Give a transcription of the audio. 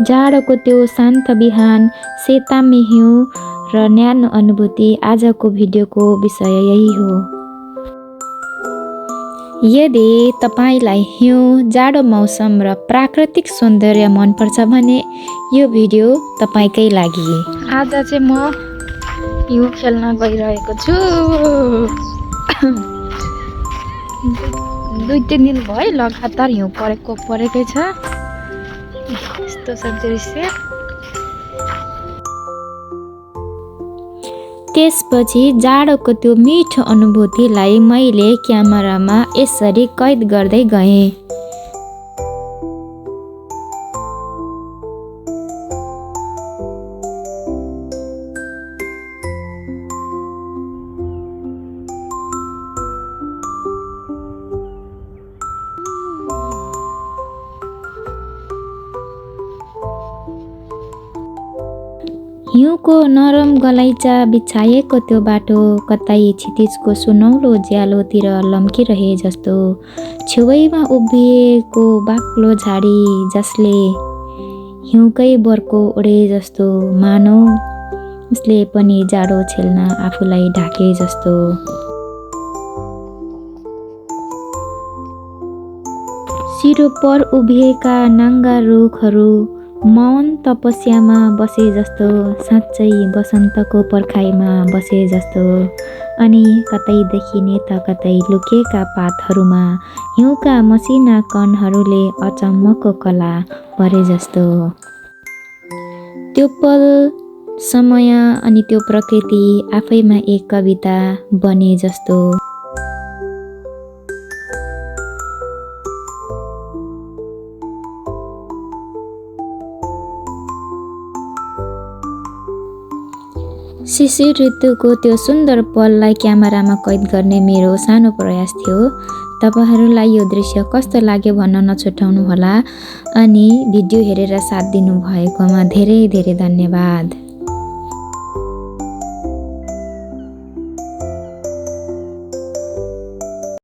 जाडोको त्यो शान्त बिहान, सेतामे हिउँ र न्यानो अनुभूति आजको भिडियोको विषय यही हो। यदि तपाईलाई हिउँ, जाडो मौसम र प्राकृतिक सौन्दर्य मनपर्छ भने यो भिडियो तपाईकै लागि। आज चाहिँ म हिउँ खेल्न गइरहेको छु। 2-3 दिन भयो लगातार हिउँ परेकै छ। यस्तो छ दृश्य। त्यसपछि जाडोको त्यो मिठो अनुभूतिलाई मैले क्यामेरामा यसरी कैद गर्दै गएँ। हिउँको नरम गलैँचा बिछाएको त्यो बाटो कतै क्षितिजको सुनौलो ज्यालोतिर लम्किरहे जस्तो, छेउमा उभिएको बाक्लो झाडी जसले हिउँकै बर्को ओढे जस्तो, मानौ उसले पनि जाडो झेल्न आफूलाई ढाके जस्तो। सिरो पर उभिएका नाङ्गा रुखहरू मौन तपस्यामा बसे जस्तो, साँच्चै वसन्तको पर्खाइमा बसे जस्तो। अनि कतै देखिने त कतै लुकेका पातहरूमा हिउँका मसिना कणहरूले अचम्मको कला भरे जस्तो। त्यो पल, समय अनि त्यो प्रकृति आफैमा एक कविता बने जस्तो। शिशिर ऋतुको त्यो सुन्दर पललाई क्यामेरामा कैद गर्ने मेरो सानो प्रयास थियो। तपाईहरूलाई यो दृश्य कस्तो लाग्यो भन्न नछुटाउनु होला। अनि भिडियो हेरेर साथ दिनु भएकोमा धेरै धेरै धन्यवाद।